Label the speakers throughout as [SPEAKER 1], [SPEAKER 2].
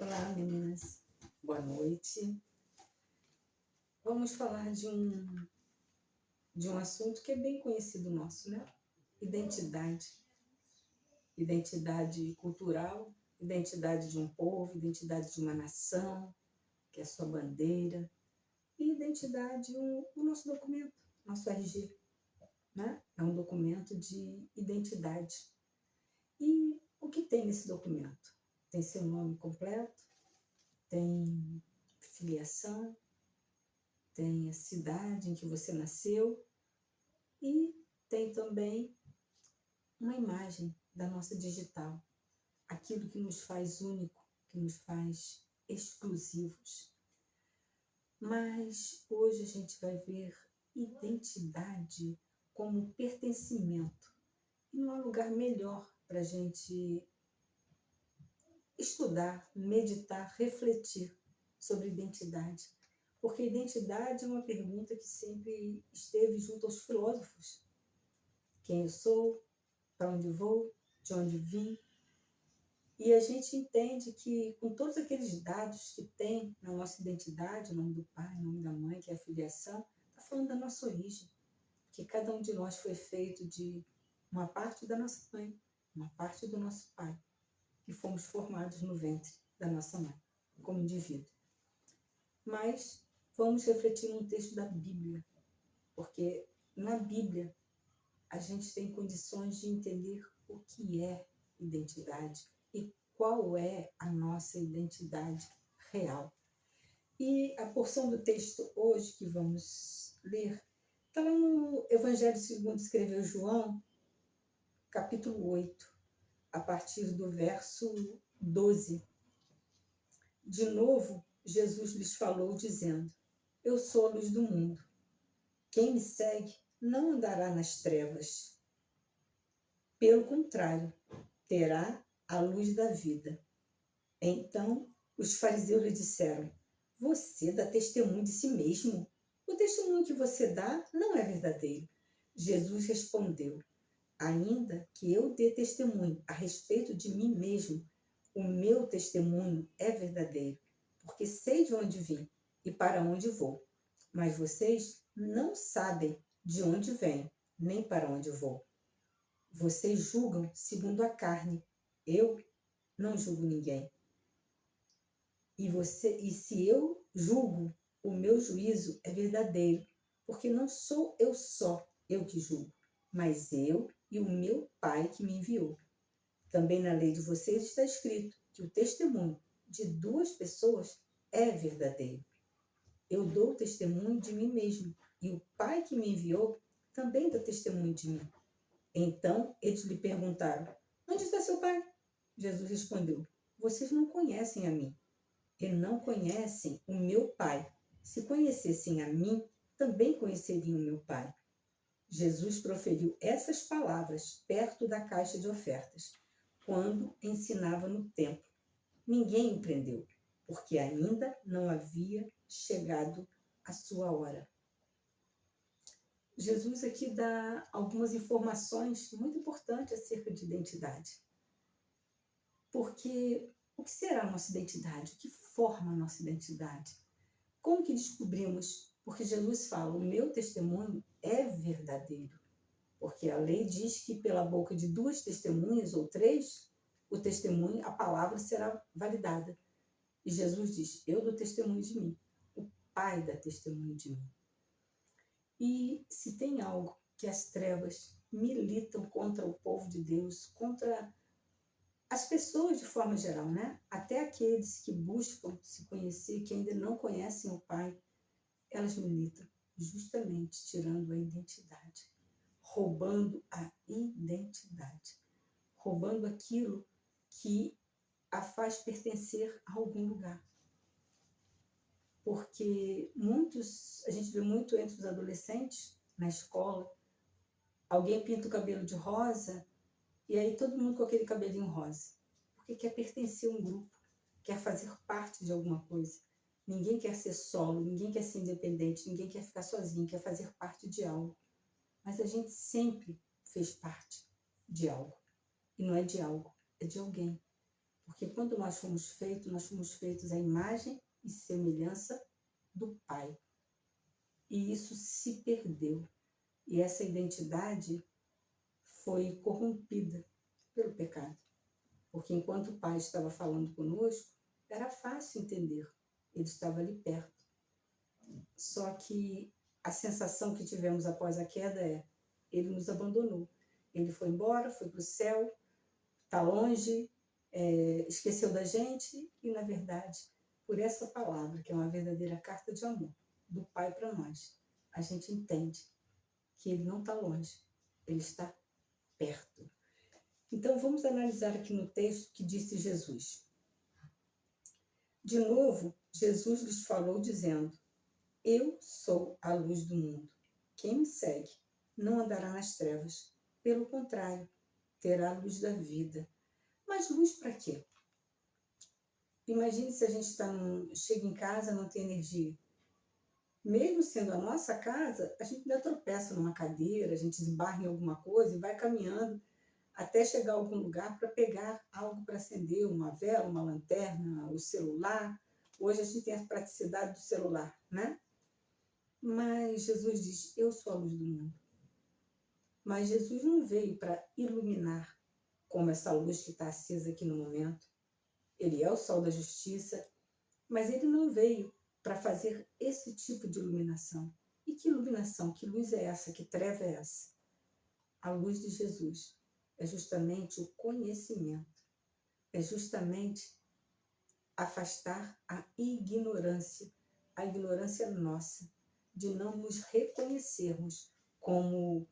[SPEAKER 1] Olá, meninas. Boa noite. Vamos falar de um assunto que é bem conhecido nosso, né? Identidade. Identidade cultural, identidade de um povo, identidade de uma nação, que é a sua bandeira, e identidade, o nosso documento, nosso RG, né? É um documento de identidade. E o que tem nesse documento? Tem seu nome completo, tem filiação, tem a cidade em que você nasceu e tem também uma imagem da nossa digital, aquilo que nos faz único, que nos faz exclusivos. Mas hoje a gente vai ver identidade como pertencimento. E não há lugar melhor para a gente estudar, meditar, refletir sobre identidade. Porque identidade é uma pergunta que sempre esteve junto aos filósofos. Quem eu sou, para onde vou, de onde vim. E a gente entende que com todos aqueles dados que tem na nossa identidade, o nome do pai, o nome da mãe, que é a filiação, está falando da nossa origem. Que cada um de nós foi feito de uma parte da nossa mãe, uma parte do nosso pai. E fomos formados no ventre da nossa mãe, como indivíduo. Mas vamos refletir num texto da Bíblia, porque na Bíblia a gente tem condições de entender o que é identidade e qual é a nossa identidade real. E a porção do texto hoje que vamos ler está lá no Evangelho segundo escreveu João, capítulo 8, a partir do verso 12. De novo, Jesus lhes falou dizendo: Eu sou a luz do mundo. Quem me segue não andará nas trevas. Pelo contrário, terá a luz da vida. Então os fariseus lhe disseram: Você dá testemunho de si mesmo. O testemunho que você dá não é verdadeiro. Jesus respondeu: Ainda que eu dê testemunho a respeito de mim mesmo, o meu testemunho é verdadeiro, porque sei de onde vim e para onde vou. Mas vocês não sabem de onde venho, nem para onde vou. Vocês julgam segundo a carne. Eu não julgo ninguém. E se eu julgo, o meu juízo é verdadeiro, porque não sou eu só, eu que julgo, mas eu e o meu Pai que me enviou. Também na lei de vocês está escrito que o testemunho de duas pessoas é verdadeiro. Eu dou testemunho de mim mesmo, e o Pai que me enviou também dá testemunho de mim. Então eles lhe perguntaram: Onde está seu pai? Jesus respondeu: Vocês não conhecem a mim e não conhecem o meu Pai. Se conhecessem a mim, também conheceriam o meu Pai. Jesus proferiu essas palavras perto da caixa de ofertas, quando ensinava no templo. Ninguém o prendeu, porque ainda não havia chegado a sua hora. Jesus aqui dá algumas informações muito importantes acerca de identidade. Porque o que será a nossa identidade? O que forma a nossa identidade? Como que descobrimos? Porque Jesus fala: o meu testemunho é verdadeiro. Porque a lei diz que pela boca de duas testemunhas ou três, o testemunho, a palavra será validada. E Jesus diz: eu dou testemunho de mim. O Pai dá testemunho de mim. E se tem algo que as trevas militam contra o povo de Deus, contra as pessoas de forma geral, né? Até aqueles que buscam se conhecer, que ainda não conhecem o Pai, elas militam justamente tirando a identidade, roubando a identidade, roubando aquilo que a faz pertencer a algum lugar. Porque a gente vê muito entre os adolescentes, na escola, alguém pinta o cabelo de rosa e aí todo mundo com aquele cabelinho rosa. Porque quer pertencer a um grupo, quer fazer parte de alguma coisa. Ninguém quer ser solo, ninguém quer ser independente, ninguém quer ficar sozinho, quer fazer parte de algo. Mas a gente sempre fez parte de algo. E não é de algo, é de alguém. Porque quando nós fomos feitos à imagem e semelhança do Pai. E isso se perdeu. E essa identidade foi corrompida pelo pecado. Porque enquanto o Pai estava falando conosco, era fácil entender. Ele estava ali perto. Só que a sensação que tivemos após a queda é: ele nos abandonou. Ele foi embora, foi para o céu, está longe, esqueceu da gente. E, na verdade, por essa palavra, que é uma verdadeira carta de amor do Pai para nós, a gente entende que ele não está longe, ele está perto. Então, vamos analisar aqui no texto que disse Jesus. De novo, Jesus lhes falou dizendo: eu sou a luz do mundo. Quem me segue não andará nas trevas. Pelo contrário, terá a luz da vida. Mas luz para quê? Imagine se a gente chega em casa e não tem energia. Mesmo sendo a nossa casa, a gente ainda tropeça numa cadeira, a gente esbarra em alguma coisa e vai caminhando até chegar a algum lugar para pegar algo para acender, uma vela, uma lanterna, o celular. Hoje a gente tem a praticidade do celular, né? Mas Jesus diz: eu sou a luz do mundo. Mas Jesus não veio para iluminar como essa luz que está acesa aqui no momento. Ele é o sol da justiça, mas ele não veio para fazer esse tipo de iluminação. E que iluminação, que luz é essa, que treva é essa? A luz de Jesus é justamente o conhecimento, é justamente afastar a ignorância nossa, de não nos reconhecermos como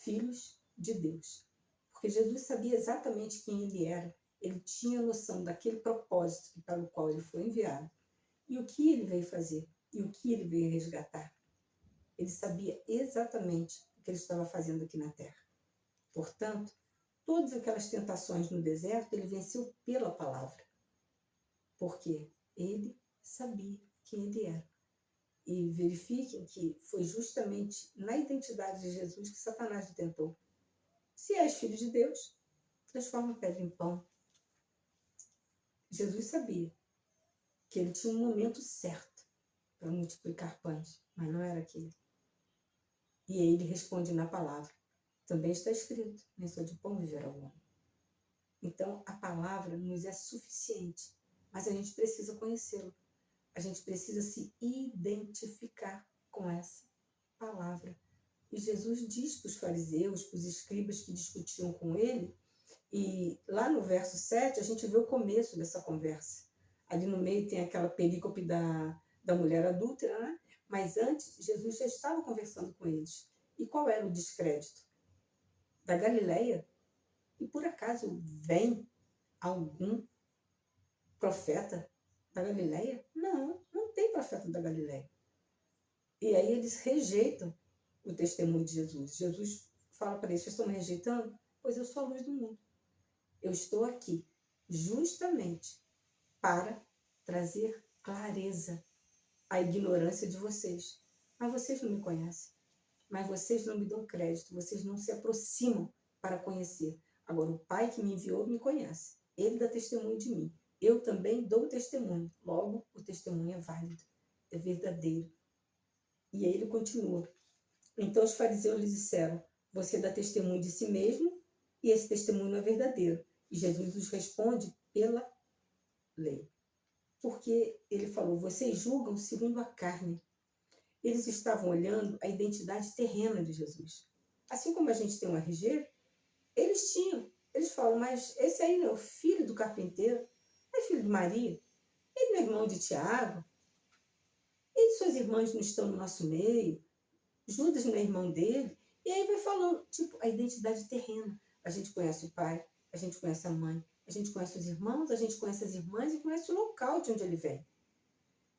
[SPEAKER 1] filhos de Deus. Porque Jesus sabia exatamente quem ele era, ele tinha noção daquele propósito para o qual ele foi enviado, e o que ele veio fazer, e o que ele veio resgatar. Ele sabia exatamente o que ele estava fazendo aqui na Terra. Portanto, todas aquelas tentações no deserto, ele venceu pela palavra. Porque ele sabia quem ele era. E verifiquem que foi justamente na identidade de Jesus que Satanás o tentou. Se és filho de Deus, transforma a pedra em pão. Jesus sabia que ele tinha um momento certo para multiplicar pães, mas não era aquele. E aí ele responde na palavra: também está escrito, nem só de pão viverá o homem. Então, a palavra nos é suficiente, mas a gente precisa conhecê-la. A gente precisa se identificar com essa palavra. E Jesus diz para os fariseus, para os escribas que discutiam com ele, e lá no verso 7 a gente vê o começo dessa conversa. Ali no meio tem aquela perícope da mulher adúltera, né? Mas antes, Jesus já estava conversando com eles. E qual era o descrédito? Da Galileia. E por acaso vem algum profeta da Galileia? Não, não tem profeta da Galileia. E aí eles rejeitam o testemunho de Jesus. Jesus fala para eles: vocês estão me rejeitando? Pois eu sou a luz do mundo. Eu estou aqui justamente para trazer clareza à ignorância de vocês. Mas vocês não me conhecem. Mas vocês não me dão crédito. Vocês não se aproximam para conhecer. Agora, o Pai que me enviou me conhece. Ele dá testemunho de mim. Eu também dou testemunho. Logo, o testemunho é válido, é verdadeiro. E aí ele continua. Então os fariseus lhe disseram: você dá testemunho de si mesmo e esse testemunho não é verdadeiro. E Jesus nos responde: pela lei. Porque ele falou: vocês julgam segundo a carne. Eles estavam olhando a identidade terrena de Jesus. Assim como a gente tem um RG, eles tinham. Eles falam: mas esse aí não é o filho do carpinteiro? É filho de Maria? Ele não é irmão de Tiago? Ele e suas irmãs não estão no nosso meio? Judas não é irmão dele? E aí vai falando, tipo, a identidade terrena. A gente conhece o pai, a gente conhece a mãe, a gente conhece os irmãos, a gente conhece as irmãs e conhece o local de onde ele vem.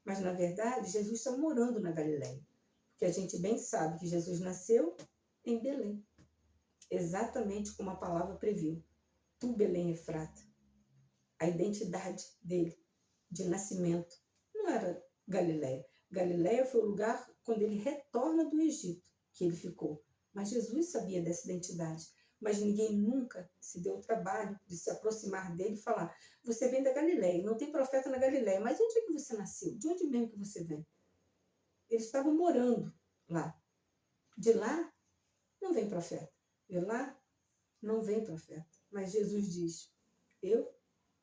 [SPEAKER 1] Mas, na verdade, Jesus está morando na Galileia. Porque a gente bem sabe que Jesus nasceu em Belém. Exatamente como a palavra previu. Tu, Belém Efrata. A identidade dele, de nascimento, não era Galileia. Galileia foi o lugar quando ele retorna do Egito, que ele ficou. Mas Jesus sabia dessa identidade. mas ninguém nunca se deu o trabalho de se aproximar dele e falar: você vem da Galileia, não tem profeta na Galileia, mas onde é que você nasceu? De onde mesmo que você vem? Eles estavam morando lá. De lá não vem profeta. De lá não vem profeta. Mas Jesus diz: eu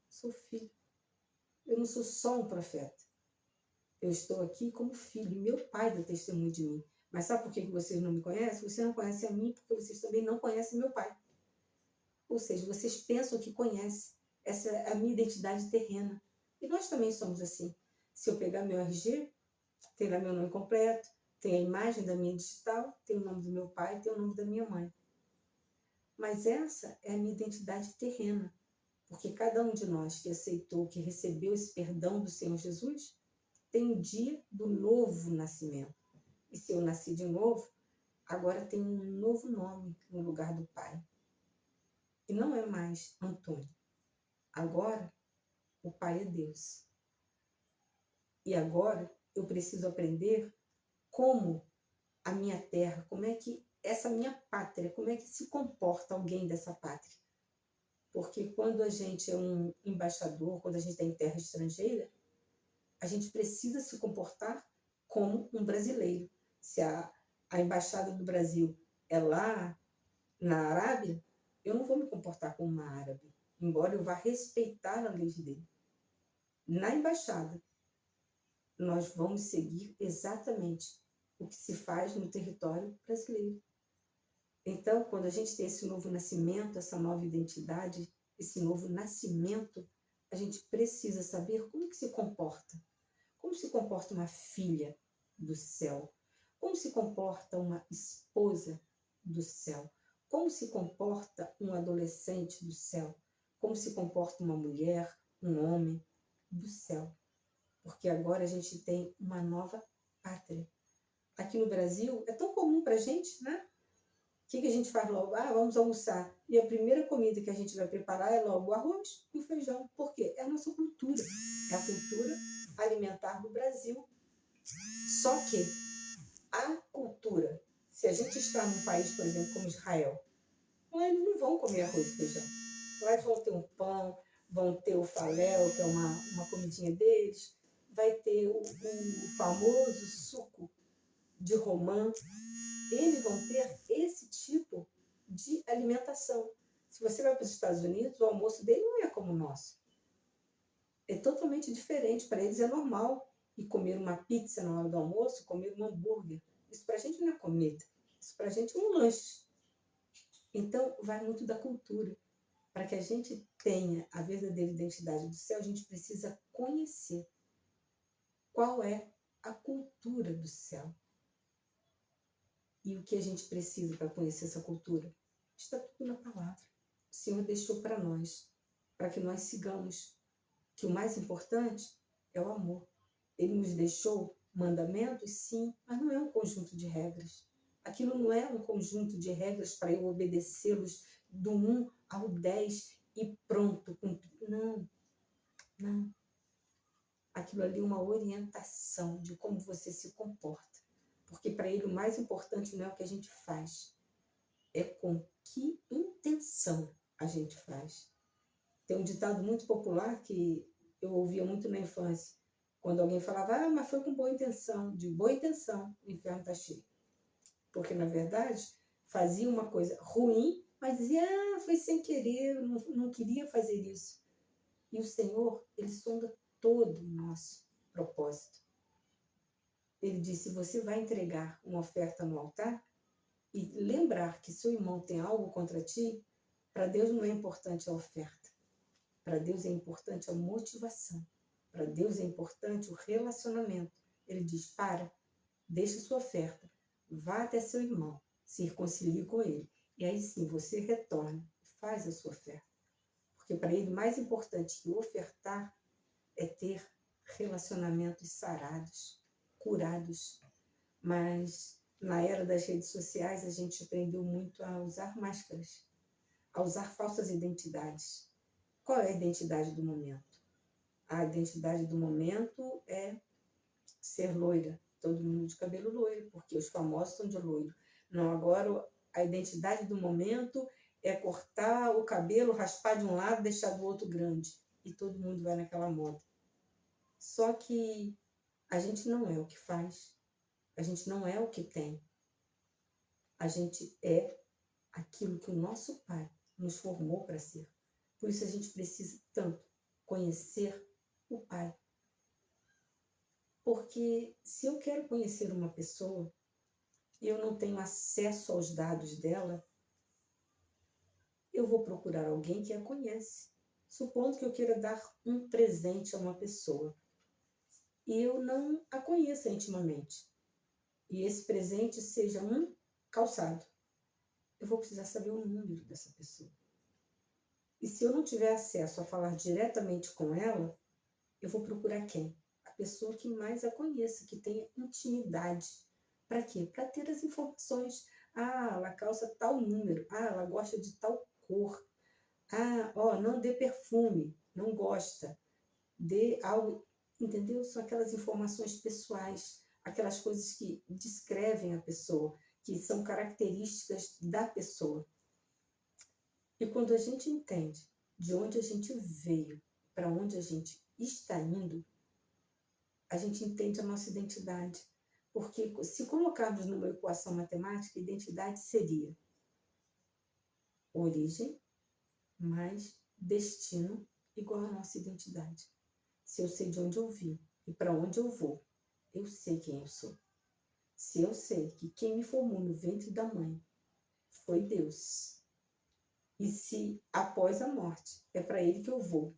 [SPEAKER 1] sou filho. Eu não sou só um profeta. Eu estou aqui como filho. Meu pai dá testemunho de mim. Mas sabe por que vocês não me conhecem? Vocês não conhecem a mim porque vocês também não conhecem meu pai. Ou seja, vocês pensam que conhecem. Essa é a minha identidade terrena. E nós também somos assim. Se eu pegar meu RG, tem lá meu nome completo, tem a imagem da minha digital, tem o nome do meu pai, tem o nome da minha mãe. Mas essa é a minha identidade terrena. Porque cada um de nós que aceitou, que recebeu esse perdão do Senhor Jesus, tem o dia do novo nascimento. E se eu nasci de novo, agora tem um novo nome no lugar do Pai. E não é mais Antônio. Agora, o Pai é Deus. E agora, eu preciso aprender como a minha terra, como é que essa minha pátria, como é que se comporta alguém dessa pátria. Porque quando a gente é um embaixador, quando a gente está em terra estrangeira, a gente precisa se comportar como um brasileiro. Se a embaixada do Brasil é lá na Arábia, eu não vou me comportar como uma árabe, embora eu vá respeitar a lei dele. Na embaixada, nós vamos seguir exatamente o que se faz no território brasileiro. Então, quando a gente tem esse novo nascimento, essa nova identidade, esse novo nascimento, a gente precisa saber como que se comporta. Como se comporta uma filha do céu? Como se comporta uma esposa do céu? Como se comporta um adolescente do céu? Como se comporta uma mulher, um homem do céu? Porque agora a gente tem uma nova pátria. Aqui no Brasil é tão comum para a gente, né? O que a gente faz logo? Vamos almoçar. E a primeira comida que a gente vai preparar é logo o arroz e o feijão. Por quê? É a nossa cultura. É a cultura alimentar do Brasil. Só que a cultura, se a gente está num país, por exemplo, como Israel, lá eles não vão comer arroz e feijão. Lá eles vão ter um pão, vão ter o faléu, que é uma comidinha deles, vai ter o famoso suco de romã. Eles vão ter esse tipo de alimentação. Se você vai para os Estados Unidos, o almoço dele não é como o nosso. É totalmente diferente. Para eles é normal ir comer uma pizza na hora do almoço, comer um hambúrguer. Isso para a gente não é comida. Isso para a gente é um lanche. Então, vai muito da cultura. Para que a gente tenha a verdadeira identidade do céu, a gente precisa conhecer qual é a cultura do céu. E o que a gente precisa para conhecer essa cultura? Está tudo na palavra. O Senhor deixou para nós, para que nós sigamos. Que o mais importante é o amor. Ele nos deixou mandamentos, sim, mas não é um conjunto de regras. Aquilo não é um conjunto de regras para eu obedecê-los do 1 ao 10 e pronto. Não, não. Aquilo ali é uma orientação de como você se comporta. Porque para ele o mais importante não é o que a gente faz, é com que intenção a gente faz. Tem um ditado muito popular que eu ouvia muito na infância, quando alguém falava, mas foi com boa intenção. De boa intenção, o inferno está cheio. Porque, na verdade, fazia uma coisa ruim, mas dizia, foi sem querer, não queria fazer isso. E o Senhor, Ele sonda todo o nosso propósito. Ele disse, você vai entregar uma oferta no altar e lembrar que seu irmão tem algo contra ti, para Deus não é importante a oferta. Para Deus é importante a motivação. Para Deus é importante o relacionamento. Ele diz, deixa sua oferta, vá até seu irmão, se reconcilie com ele. E aí sim, você retorna e faz a sua oferta. Porque para ele, mais importante que ofertar é ter relacionamentos sarados, curados. Mas na era das redes sociais, a gente aprendeu muito a usar máscaras, a usar falsas identidades. Qual é a identidade do momento? A identidade do momento é ser loira, todo mundo de cabelo loiro, porque os famosos estão de loiro. Não, agora a identidade do momento é cortar o cabelo, raspar de um lado, deixar do outro grande. E todo mundo vai naquela moda. Só que a gente não é o que faz, a gente não é o que tem. A gente é aquilo que o nosso Pai nos formou para ser. Por isso a gente precisa tanto conhecer o Pai. Porque se eu quero conhecer uma pessoa e eu não tenho acesso aos dados dela, eu vou procurar alguém que a conhece. Supondo que eu queira dar um presente a uma pessoa e eu não a conheça intimamente, e esse presente seja um calçado, eu vou precisar saber o número dessa pessoa. E se eu não tiver acesso a falar diretamente com ela, eu vou procurar quem? A pessoa que mais a conheça, que tenha intimidade. Para quê? Para ter as informações. Ah, ela calça tal número. Ah, ela gosta de tal cor. Ah, ó, não dê perfume, não gosta. Dê algo, entendeu? São aquelas informações pessoais, aquelas coisas que descrevem a pessoa, que são características da pessoa. E quando a gente entende de onde a gente veio, para onde a gente está indo, a gente entende a nossa identidade. Porque se colocarmos numa equação matemática, identidade seria origem mais destino igual à nossa identidade. Se eu sei de onde eu vim e para onde eu vou, eu sei quem eu sou. Se eu sei que quem me formou no ventre da mãe foi Deus, e se após a morte é para Ele que eu vou,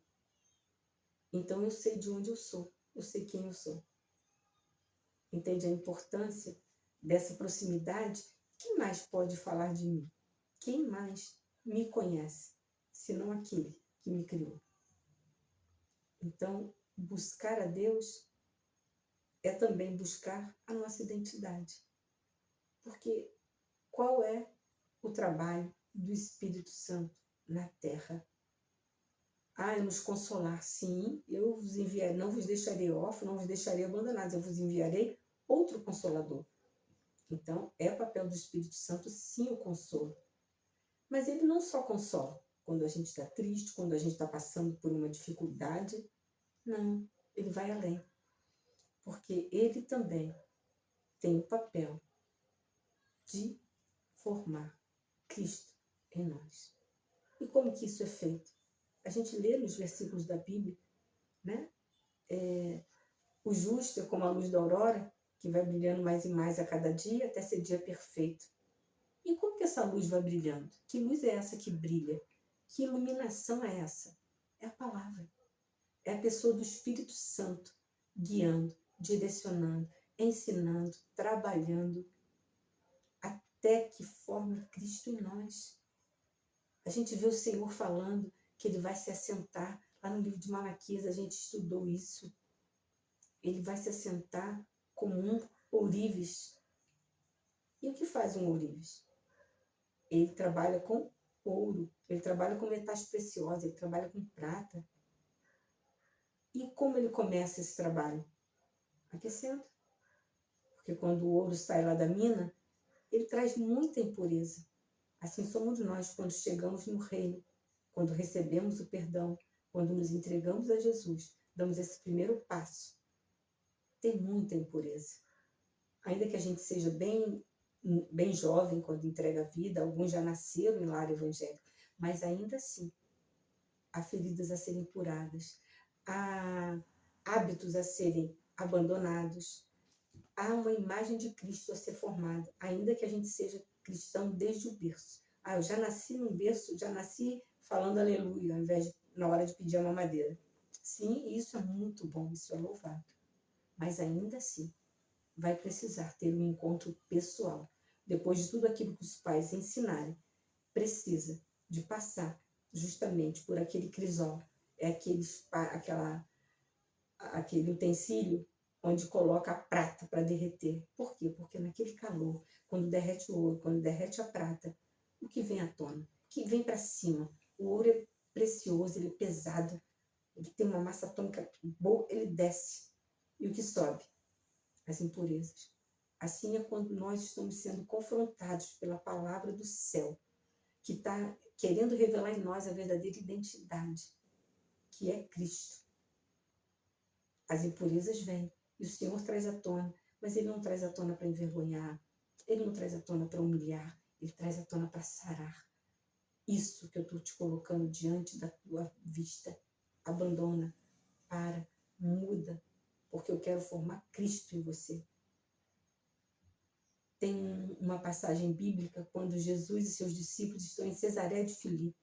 [SPEAKER 1] então eu sei de onde eu sou, eu sei quem eu sou. Entende a importância dessa proximidade? Quem mais pode falar de mim? Quem mais me conhece, senão aquele que me criou? Então, buscar a Deus é também buscar a nossa identidade. Porque qual é o trabalho do Espírito Santo na terra? Ah, é nos consolar. Sim, eu vos enviarei, não vos deixarei órfãos, não vos deixarei abandonados, eu vos enviarei outro Consolador. Então, é papel do Espírito Santo, sim, o consolo. Mas ele não só consola quando a gente está triste, quando a gente está passando por uma dificuldade. Não, ele vai além. Porque ele também tem o papel de formar Cristo em nós. E como que isso é feito? A gente lê nos versículos da Bíblia, né? O justo é como a luz da aurora, que vai brilhando mais e mais a cada dia, até ser dia perfeito. E como que essa luz vai brilhando? Que luz é essa que brilha? Que iluminação é essa? É a palavra. É a pessoa do Espírito Santo, guiando, direcionando, ensinando, trabalhando, até que forme Cristo em nós. A gente vê o Senhor falando que Ele vai se assentar, lá no livro de Malaquias a gente estudou isso. Ele vai se assentar como um ourives. E o que faz um ourives? Ele trabalha com ouro, ele trabalha com metais preciosos, ele trabalha com prata. E como ele começa esse trabalho? Aquecendo. Porque quando o ouro sai lá da mina, ele traz muita impureza. Assim somos nós quando chegamos no reino, quando recebemos o perdão, quando nos entregamos a Jesus, damos esse primeiro passo. Tem muita impureza. Ainda que a gente seja bem jovem quando entrega a vida, alguns já nasceram em lar evangélico, mas ainda assim há feridas a serem curadas, há hábitos a serem abandonados, há uma imagem de Cristo a ser formada, ainda que a gente seja cristão desde o berço. Ah, eu já nasci num berço, já nasci falando aleluia, ao invés de na hora de pedir a mamadeira. Sim, isso é muito bom, isso é louvável. Mas ainda assim, vai precisar ter um encontro pessoal. Depois de tudo aquilo que os pais ensinarem, precisa de passar justamente por aquele crisol, é aquele utensílio onde coloca a prata para derreter. Por quê? Porque naquele calor, quando derrete o ouro, quando derrete a prata, o que vem à tona? O que vem para cima? O ouro é precioso, ele é pesado, ele tem uma massa atômica boa, ele desce. E o que sobe? As impurezas. Assim é quando nós estamos sendo confrontados pela palavra do céu. que está querendo revelar em nós a verdadeira identidade, que é Cristo. As impurezas vêm e o Senhor traz à tona, mas Ele não traz à tona para envergonhar, Ele não traz à tona para humilhar, Ele traz à tona para sarar. Isso que eu estou te colocando diante da tua vista, abandona, para, muda, porque eu quero formar Cristo em você. Tem uma passagem bíblica quando Jesus e seus discípulos estão em Cesareia de Filipe.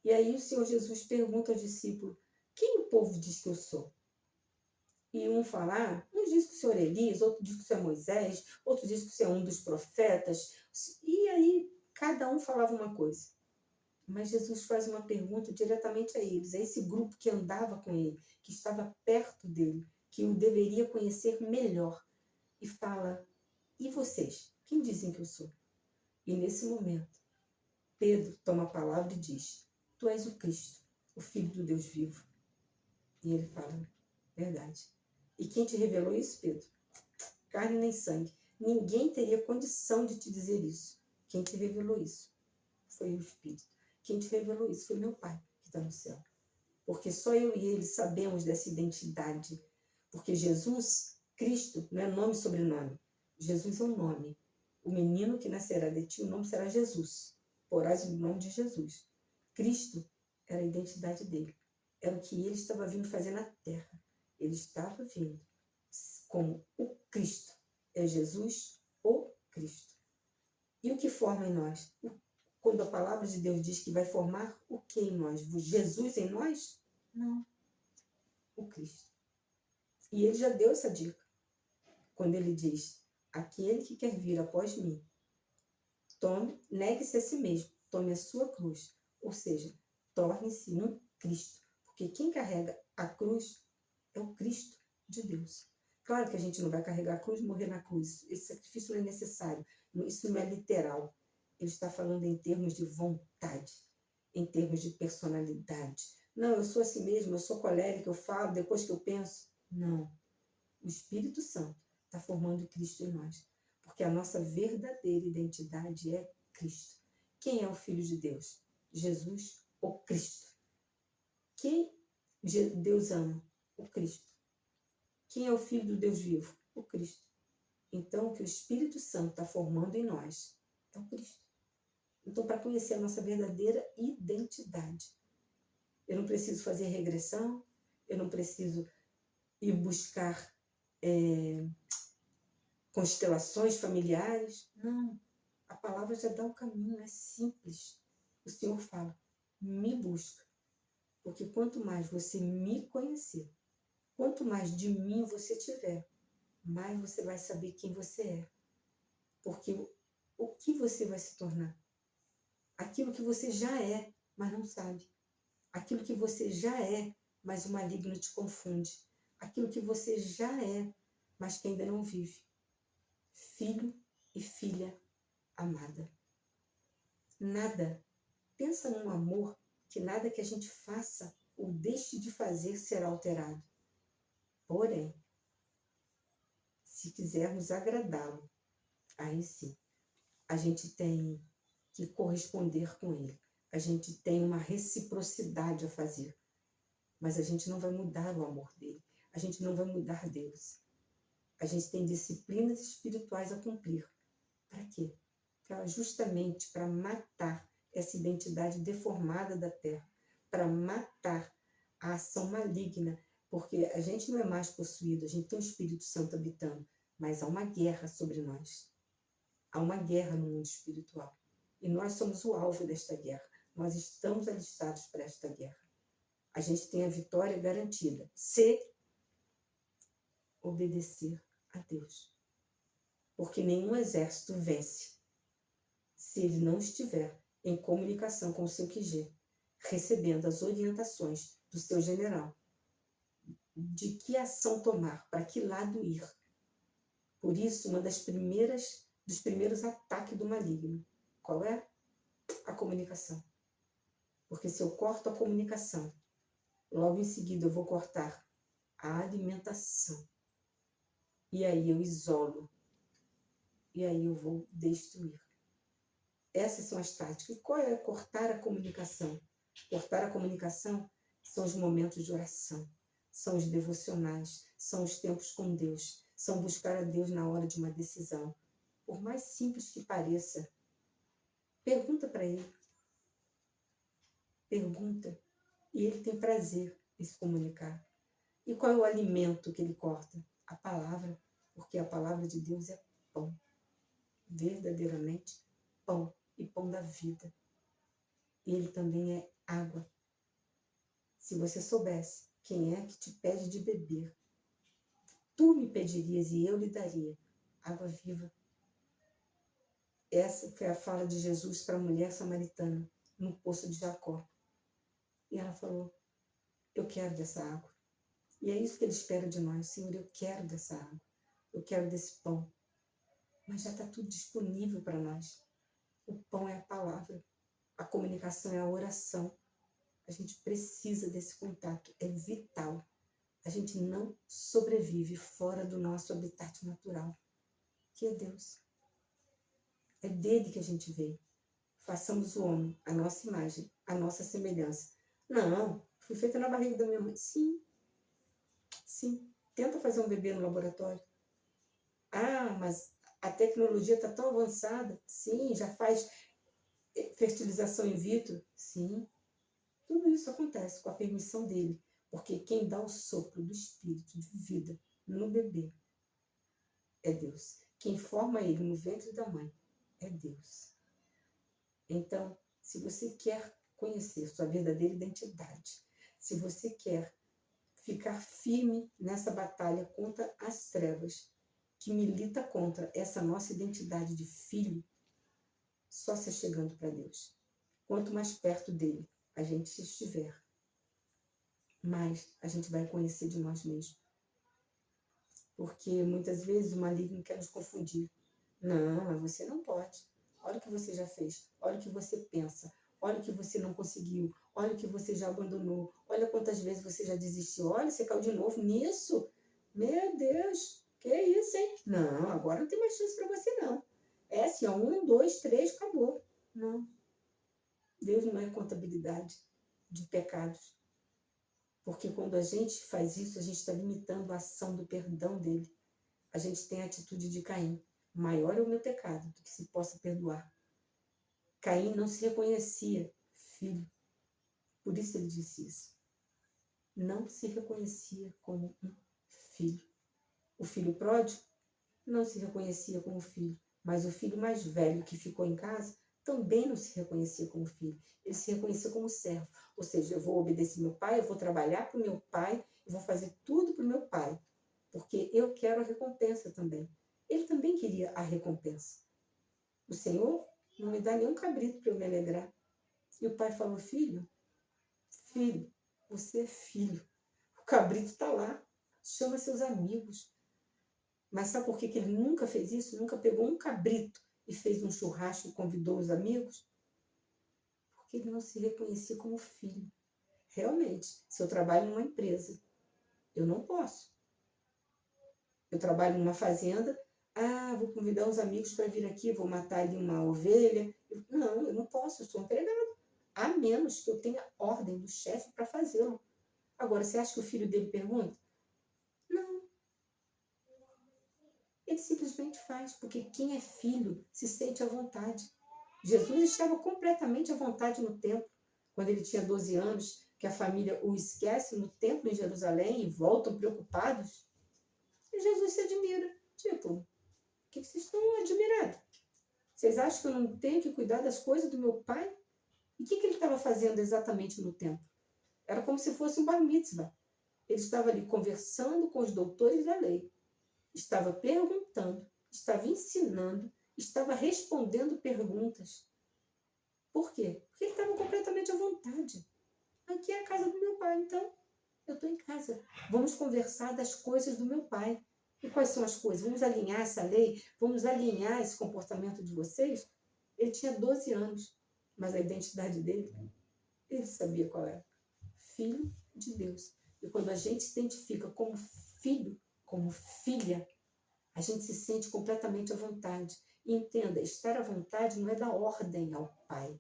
[SPEAKER 1] E aí o Senhor Jesus pergunta aos discípulos, quem o povo diz que eu sou? E um fala, um diz que o Senhor é Elias, outro diz que o Senhor é Moisés, outro diz que o Senhor é um dos profetas. E aí cada um falava uma coisa. Mas Jesus faz uma pergunta diretamente a eles, a esse grupo que andava com ele, que estava perto dele, que o deveria conhecer melhor. E fala, e vocês? Quem dizem que eu sou? E nesse momento, Pedro toma a palavra e diz, tu és o Cristo, o Filho do Deus vivo. E ele fala, verdade. E quem te revelou isso, Pedro? Carne nem sangue. Ninguém teria condição de te dizer isso. Quem te revelou isso foi o Espírito. Quem te revelou isso foi meu Pai, que está no céu. Porque só eu e ele sabemos dessa identidade. Porque Jesus, Cristo, não é nome e sobrenome. Jesus é um nome. O menino que nascerá de ti, o nome será Jesus. Porás o nome de Jesus. Cristo era a identidade dele. Era o que ele estava vindo fazer na terra. Ele estava vindo como o Cristo. É Jesus, o Cristo. E o que forma em nós? Quando a palavra de Deus diz que vai formar o que em nós? Jesus em nós? Não. O Cristo. E ele já deu essa dica. Quando ele diz, aquele que quer vir após mim, negue-se a si mesmo, tome a sua cruz. Ou seja, torne-se um Cristo. Porque quem carrega a cruz é o Cristo de Deus. Claro que a gente não vai carregar a cruz e morrer na cruz. Esse sacrifício não é necessário. Isso não é literal. Ele está falando em termos de vontade, em termos de personalidade. Não, eu sou assim mesmo, eu sou colérica, eu falo depois que eu penso. Não. O Espírito Santo está formando Cristo em nós. Porque a nossa verdadeira identidade é Cristo. Quem é o Filho de Deus? Jesus, o Cristo. Quem Deus ama? O Cristo. Quem é o Filho do Deus vivo? O Cristo. Então, o que o Espírito Santo está formando em nós é o Cristo. Então, para conhecer a nossa verdadeira identidade, eu não preciso fazer regressão, eu não preciso ir buscar constelações familiares. Não. A palavra já dá o caminho, é simples. O Senhor fala, me busca. Porque quanto mais você me conhecer, quanto mais de mim você tiver, mais você vai saber quem você é. Porque o que você vai se tornar? Aquilo que você já é, mas não sabe. Aquilo que você já é, mas o maligno te confunde. Aquilo que você já é, mas que ainda não vive. Filho e filha amada. Nada. Pensa num amor que nada que a gente faça ou deixe de fazer será alterado. Porém, se quisermos agradá-lo, aí sim, a gente tem que corresponder com ele. A gente tem uma reciprocidade a fazer. Mas a gente não vai mudar o amor dele. A gente não vai mudar Deus. A gente tem disciplinas espirituais a cumprir. Para quê? Justamente para matar essa identidade deformada da terra. Para matar a ação maligna. Porque a gente não é mais possuído, a gente tem o Espírito Santo habitando. Mas há uma guerra sobre nós. Há uma guerra no mundo espiritual. E nós somos o alvo desta guerra. Nós estamos alistados para esta guerra. A gente tem a vitória garantida, se obedecer a Deus. Porque nenhum exército vence se ele não estiver em comunicação com o seu QG, recebendo as orientações do seu general, de que ação tomar, para que lado ir. Por isso, dos primeiros ataques do maligno, qual é? A comunicação. Porque se eu corto a comunicação, logo em seguida eu vou cortar a alimentação. E aí eu isolo. E aí eu vou destruir. Essas são as táticas. E qual é cortar a comunicação? Cortar a comunicação são os momentos de oração, são os devocionais, são os tempos com Deus, são buscar a Deus na hora de uma decisão. Por mais simples que pareça, pergunta para Ele. Pergunta. E Ele tem prazer em se comunicar. E qual é o alimento que Ele corta? A palavra, porque a palavra de Deus é pão. Verdadeiramente pão, e pão da vida. Ele também é água. Se você soubesse quem é que te pede de beber, tu me pedirias e eu lhe daria água viva. Essa foi a fala de Jesus para a mulher samaritana no poço de Jacó. E ela falou, eu quero dessa água. E é isso que Ele espera de nós. Senhor, eu quero dessa água. Eu quero desse pão. Mas já está tudo disponível para nós. O pão é a palavra. A comunicação é a oração. A gente precisa desse contato. É vital. A gente não sobrevive fora do nosso habitat natural, que é Deus. É dele que a gente veio. Façamos o homem, a nossa imagem, a nossa semelhança. Não, fui feita na barriga da minha mãe. Sim, sim. Tenta fazer um bebê no laboratório. Ah, mas a tecnologia está tão avançada. Sim, já faz fertilização in vitro. Sim. Tudo isso acontece com a permissão dele. Porque quem dá o sopro do espírito de vida no bebê é Deus. Quem forma ele no ventre da mãe é Deus. Então, se você quer conhecer sua verdadeira identidade, se você quer ficar firme nessa batalha contra as trevas, que milita contra essa nossa identidade de filho, só se chegando para Deus. Quanto mais perto dele a gente estiver, mais a gente vai conhecer de nós mesmos. Porque muitas vezes o maligno quer nos confundir. Não, mas você não pode. Olha o que você já fez. Olha o que você pensa. Olha o que você não conseguiu. Olha o que você já abandonou. Olha quantas vezes você já desistiu. Olha, você caiu de novo nisso. Meu Deus, que isso, hein? Não, agora não tem mais chance para você, não. É assim, ó, 1, 2, 3, acabou. Não. Deus não é contabilidade de pecados. Porque quando a gente faz isso, a gente está limitando a ação do perdão dele. A gente tem a atitude de Caim. Maior é o meu pecado do que se possa perdoar. Caim não se reconhecia filho. Por isso ele disse isso. Não se reconhecia como um filho. O filho pródigo não se reconhecia como filho. Mas o filho mais velho que ficou em casa também não se reconhecia como filho. Ele se reconhecia como servo. Ou seja, eu vou obedecer meu pai, eu vou trabalhar para o meu pai, eu vou fazer tudo para o meu pai. Porque eu quero a recompensa também. Ele também queria a recompensa. O Senhor não me dá nenhum cabrito para eu me alegrar. E o pai falou, filho, você é filho. O cabrito está lá. Chama seus amigos. Mas sabe por que ele nunca fez isso? Nunca pegou um cabrito e fez um churrasco e convidou os amigos? Porque ele não se reconhecia como filho. Realmente, se eu trabalho numa empresa, eu não posso. Eu trabalho numa fazenda, vou convidar uns amigos para vir aqui, vou matar ali uma ovelha. Não, eu não posso, eu sou empregado. A menos que eu tenha ordem do chefe para fazê-lo. Agora, você acha que o filho dele pergunta? Não. Ele simplesmente faz, porque quem é filho se sente à vontade. Jesus estava completamente à vontade no templo, quando ele tinha 12 anos, que a família o esquece no templo em Jerusalém e voltam preocupados. E Jesus se admira. Tipo, o que vocês estão admirados? Vocês acham que eu não tenho que cuidar das coisas do meu pai? E o que ele estava fazendo exatamente no templo? Era como se fosse um bar mitzvah. Ele estava ali conversando com os doutores da lei. Estava perguntando, estava ensinando, estava respondendo perguntas. Por quê? Porque ele estava completamente à vontade. Aqui é a casa do meu pai, então eu estou em casa. Vamos conversar das coisas do meu pai. E quais são as coisas? Vamos alinhar essa lei? Vamos alinhar esse comportamento de vocês? Ele tinha 12 anos, mas a identidade dele, ele sabia qual era. Filho de Deus. E quando a gente se identifica como filho, como filha, a gente se sente completamente à vontade. E entenda, estar à vontade não é dar ordem ao Pai.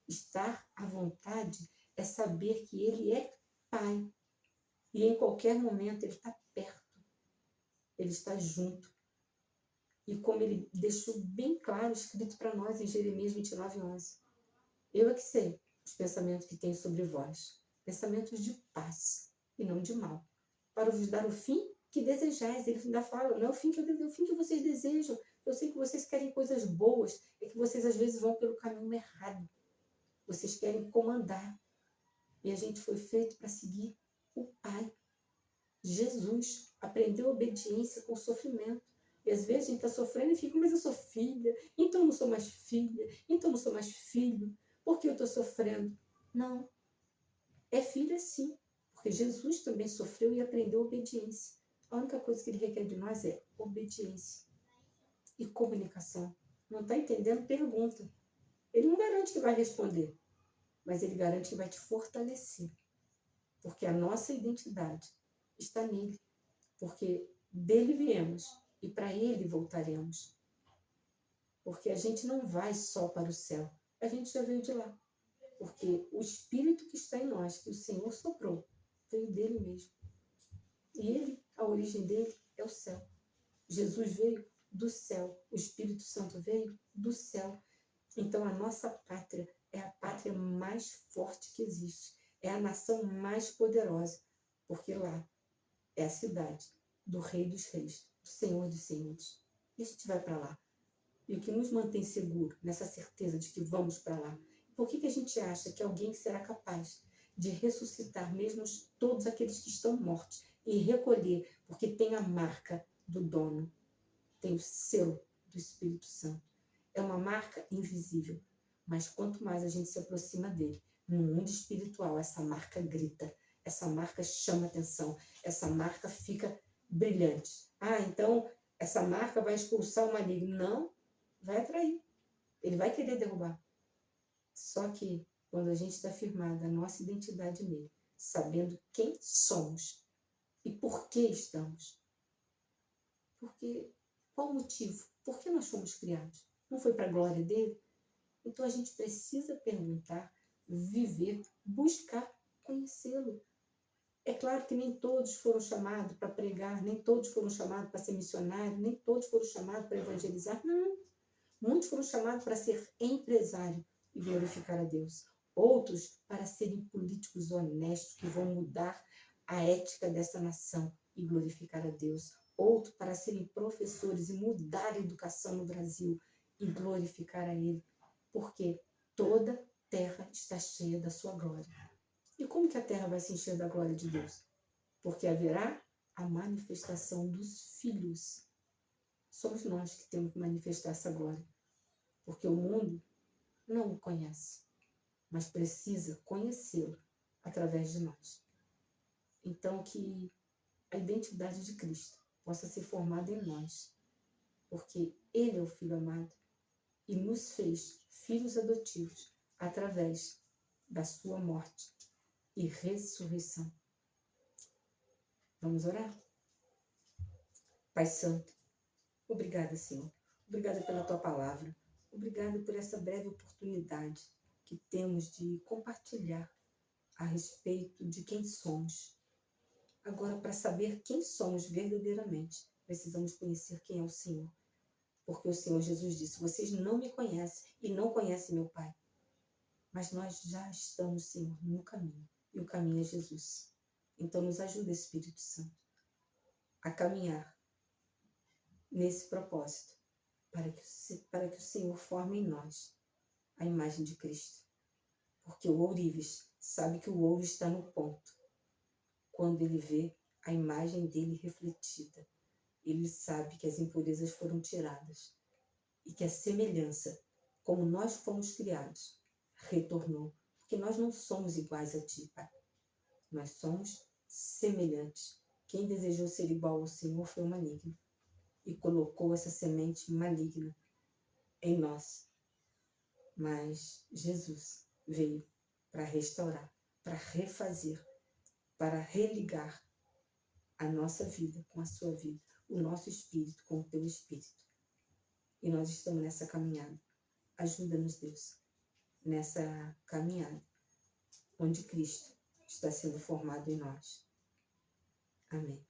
[SPEAKER 1] Estar à vontade é saber que Ele é Pai. E em qualquer momento Ele está perto. Ele está junto. E como Ele deixou bem claro, escrito para nós em Jeremias 29:11. Eu é que sei os pensamentos que tenho sobre vós. Pensamentos de paz e não de mal. Para vos dar o fim que desejais. Ele ainda fala, não é o fim que eu desejo, é o fim que vocês desejam. Eu sei que vocês querem coisas boas, é que vocês às vezes vão pelo caminho errado. Vocês querem comandar. E a gente foi feito para seguir o Pai. Jesus aprendeu obediência com sofrimento. E às vezes a gente está sofrendo e fica, mas eu sou filha, então eu não sou mais filha, então eu não sou mais filho. Por que eu estou sofrendo? Não. É filha sim, porque Jesus também sofreu e aprendeu obediência. A única coisa que ele requer de nós é obediência e comunicação. Não está entendendo? Pergunta. Ele não garante que vai responder, mas ele garante que vai te fortalecer. Porque a nossa identidade está nele. Porque dele viemos e para ele voltaremos. Porque a gente não vai só para o céu, a gente já veio de lá. Porque o Espírito que está em nós, que o Senhor soprou, veio dele mesmo. E ele, a origem dele é o céu. Jesus veio do céu, o Espírito Santo veio do céu. Então a nossa pátria é a pátria mais forte que existe. É a nação mais poderosa, porque lá é a cidade do Rei dos Reis, do Senhor dos Senhores. E a gente vai para lá. E o que nos mantém seguro nessa certeza de que vamos para lá? Por que a gente acha que alguém será capaz de ressuscitar mesmo todos aqueles que estão mortos e recolher, porque tem a marca do dono, tem o selo do Espírito Santo? É uma marca invisível, mas quanto mais a gente se aproxima dele, no mundo espiritual, essa marca grita, essa marca chama atenção, essa marca fica brilhante. Ah, então essa marca vai expulsar o maligno. Não, vai atrair. Ele vai querer derrubar. Só que quando a gente está firmada a nossa identidade nele, sabendo quem somos e por que estamos. Porque, qual o motivo? Por que nós fomos criados? Não foi para a glória dele? Então a gente precisa perguntar, viver, buscar conhecê-lo. É claro que nem todos foram chamados para pregar, nem todos foram chamados para ser missionário, nem todos foram chamados para evangelizar. Não. Muitos foram chamados para ser empresário e glorificar a Deus. Outros para serem políticos honestos que vão mudar a ética dessa nação e glorificar a Deus. Outros para serem professores e mudar a educação no Brasil e glorificar a Ele. Porque toda terra está cheia da sua glória. E como que a terra vai se encher da glória de Deus? Porque haverá a manifestação dos filhos. Somos nós que temos que manifestar essa glória. Porque o mundo não o conhece, mas precisa conhecê-lo através de nós. Então, que a identidade de Cristo possa ser formada em nós. Porque Ele é o Filho amado e nos fez filhos adotivos através da sua morte e ressurreição. Vamos orar? Pai Santo, obrigada, Senhor. Obrigada pela Tua palavra. Obrigada por essa breve oportunidade que temos de compartilhar a respeito de quem somos. Agora, para saber quem somos verdadeiramente, precisamos conhecer quem é o Senhor. Porque o Senhor Jesus disse, vocês não me conhecem e não conhecem meu Pai. Mas nós já estamos, Senhor, no caminho. E o caminho é Jesus. Então nos ajuda, Espírito Santo, a caminhar nesse propósito, para que o Senhor forme em nós a imagem de Cristo. Porque o ourives sabe que o ouro está no ponto. Quando ele vê a imagem dele refletida, ele sabe que as impurezas foram tiradas e que a semelhança, como nós fomos criados, retornou. Porque nós não somos iguais a ti, Pai. Nós somos semelhantes. Quem desejou ser igual ao Senhor foi o maligno e colocou essa semente maligna em nós. Mas Jesus veio para restaurar, para refazer, para religar a nossa vida com a sua vida, o nosso espírito com o teu espírito. E nós estamos nessa caminhada. Ajuda-nos, Deus, nessa caminhada, onde Cristo está sendo formado em nós. Amém.